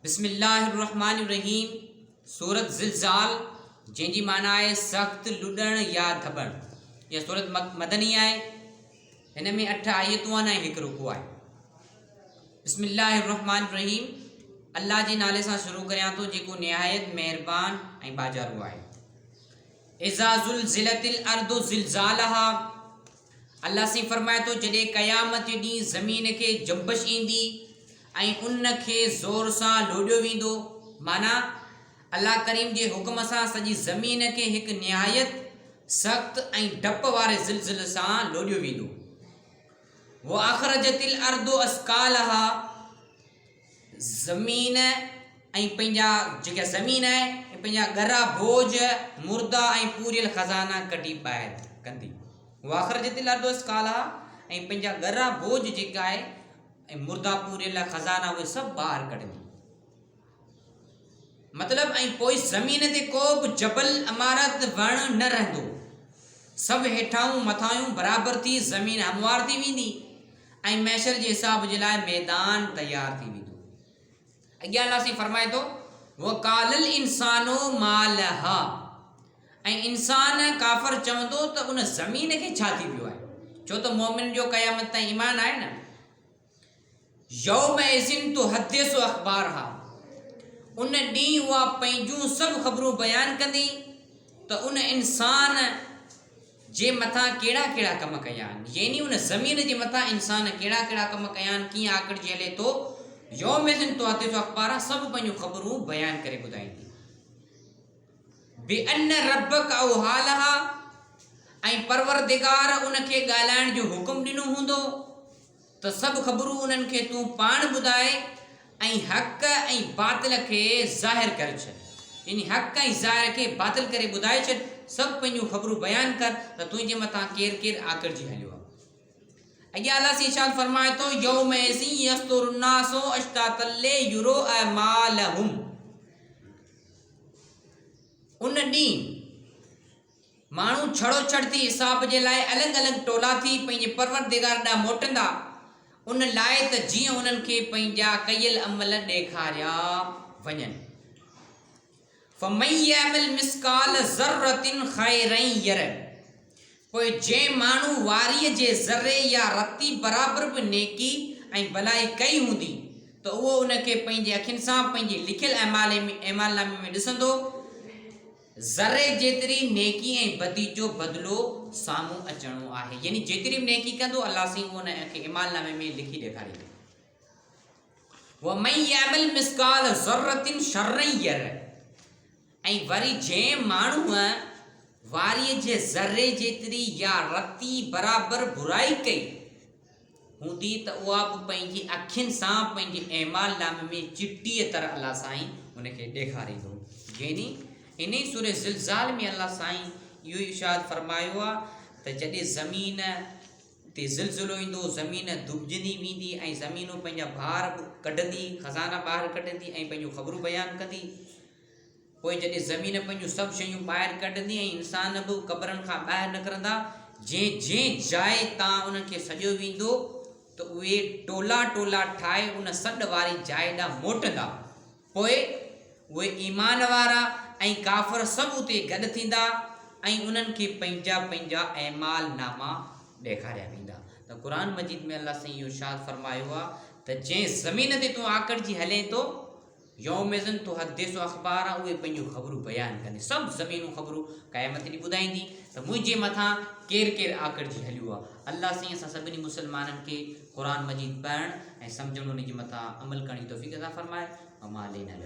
बिस्मिल्लाहिर्रहमानिर्रहीम। सूरत ज़िलज़ाल जंहिंजी माना आहे सख़्त लुॾण या धॿण। इहा सूरत मदनी आहे। हिन में 8 आयतूं आहिनि ऐं 1 रुकू आहे। बिस्मिल्लाहिर्रहमानिर्रहीम। अल्लाह जे नाले सां शुरू करियां थो जेको निहायत महिरबान ऐं बाजारू आहे। इज़ा ज़ुलज़िलतिल अर्दु ज़िलज़ालहा। अल्लाह सी फरमाए थो जॾहिं क़यामत ॾींहुं ज़मीन खे जंबश ईंदी ऐं उन खे ज़ोर सां लोॾियो वेंदो। माना अल्लाह करीम जे हुक्म सां सॼी ज़मीन खे हिकु निहायत सख़्त ऐं डप वारे ज़िलज़िले सां लोॾियो वेंदो। वो अख़रजतिल अर्दु अस्कालहा। ज़मीन ऐं पंहिंजा जेका ज़मीन आहे ऐं पंहिंजा ॻरा बोझ मुर्दा ऐं पूरियल ख़ज़ाना कढी ॿाहिरि कंदी। वो अख़रजतिल अर्दु अस्कालहा ऐं पंहिंजा ॻरा बोझ जेका आहे ऐं मुर्दा पूरियल ख़ज़ाना उहे सभु ॿाहिरि कढंदी। मतिलबु ऐं पोइ ज़मीन ते को बि जबल इमारत वण न रहंदो। सभु हेठाऊं मथायूं बराबरि थी ज़मीन हमवार थी वेंदी ऐं मैशर जे हिसाब जे लाइ मैदान तयारु थी वेंदो। अॻियां अल्लाह सी फरमाए थो वक़ालल इंसानो मालहा। ऐं इंसान काफ़र चवंदो त उन ज़मीन खे छा थी पियो आहे, छो त मोमिन जो क़यामत ताईं ईमान आहे न। यौमइज़िन तुहद्दिसु अख़बारहा। उन ॾींहुं उहा पंहिंजूं सभु ख़बरूं बयानु कंदी त उन इंसान जे मथां कहिड़ा कहिड़ा कम कया आहिनि, यानी उन ज़मीन जे मथां इंसान कहिड़ा कहिड़ा कम कया आहिनि, कीअं आकड़िजी हले थो। यौमइज़िन तुहद्दिसु अख़बारहा, सभु पंहिंजूं ख़बरूं बयानु करे ॿुधाईंदी। बिअन्न रब्बक औहालहा। ऐं परवरदिगार उनखे ॻाल्हाइण जो हुकुम ॾिनो हूंदो त सभु ख़बरूं उन्हनि खे तूं पाण ॿुधाए ऐं हक़ ऐं बातिल खे ज़ाहिर करे छॾ, यानी हक़ ऐं ज़ाहिर खे बातिल करे ॿुधाए छॾ। सभु पंहिंजूं ख़बरूं बयानु कर त तुंहिंजे मथां केरु केरु आकड़िजी हलियो आहे। अॻियां अल्लाह सी इरशाद फरमाए थो यौमइज़िन यस्दुरुन्नासु अश्तातन लियुरो अमालहुम। उन ॾींहुं माण्हू छड़ो छड़ थी हिसाब जे लाइ अलॻि अलॻि टोला थी पंहिंजे परवरदिगार ॾांहुं मोटंदा, उन लाइ त जीअं उन्हनि खे पंहिंजा कयल अमल ॾेखारिया वञनि। फमन यअमल मिस्काल ज़र्रतिन ख़ैरन यरह। पोइ जंहिं माण्हू वारीअ जे ज़र्रे या रती बराबरि बि नेकी ऐं भलाई कई हूंदी त उहो उनखे पंहिंजे अखियुनि सां पंहिंजे लिखियल अमालनामे में ॾिसंदो। ज़र्रे जेतिरी नेकी ऐं बदी जो बदिलो साम्हूं अचणो आहे, यानी जेतिरी बि नेकी कंदो अल्लाह सी उन खे इमालनामे में लिखी ॾेखारींदो। वमन यअमल मिस्काल ज़र्रतिन शर्रन यरह। ऐं वरी जंहिं माण्हूअ वारीअ जे ज़र्रे जेतिरी या रती बराबरि बुराई कई हूंदी त उहा बि पंहिंजी अखियुनि सां पंहिंजे अमालनामे में चिटीअ तरह अल्लाह साईं उनखे ॾेखारींदो। यानी इन सूरह ज़िलज़ाल में अल्लाह साईं इहो इरशाद फरमायो आहे त जॾहिं ज़मीन ते ज़िलज़िलो ईंदो, ज़मीन दुबजंदी वेंदी ऐं ज़मीनूं पंहिंजा भार कढंदी, ख़ज़ाना ॿाहिरि कढंदी ऐं पंहिंजूं ख़बरूं बयानु कंदी। पोइ जॾहिं ज़मीन पंहिंजूं सभु शयूं ॿाहिरि कढंदी ऐं इंसान बि क़बरनि खां ॿाहिरि निकिरंदा, जंहिं जाइ तां उन्हनि खे सॼो वेंदो त उहे टोला टोला ठाहे उन सॾ वारी जाइ ॾांहुं मोटंदा। पोइ उहे ईमान वारा ऐं काफ़र सभु उते गॾु थींदा ऐं उन्हनि खे पंहिंजा पंहिंजा अमालनामा ॾेखारिया वेंदा। त क़ुर मजीद में अल्लाह साईं इहो इरशाद फरमायो आहे त जंहिं ज़मीन ते तूं आकड़िजी हले थो यौमइज़िन तुहद्दिसु अख़बारहा, उहे पंहिंजूं ख़बरूं बयानु कंदी। सभु ज़मीनूं ख़बरूं क़यामत ॾींहुं ॿुधाईंदी त मुंहिंजे मथां केरु केरु आकड़िजी हलियो आहे। अल्लाह साईं असां सभिनी मुसलमाननि खे क़ुर मजीद पढ़णु ऐं सम्झणु, उन जे मथां अमल करण जी तौफ़ीक़ अता फरमाए। अमा अलैना।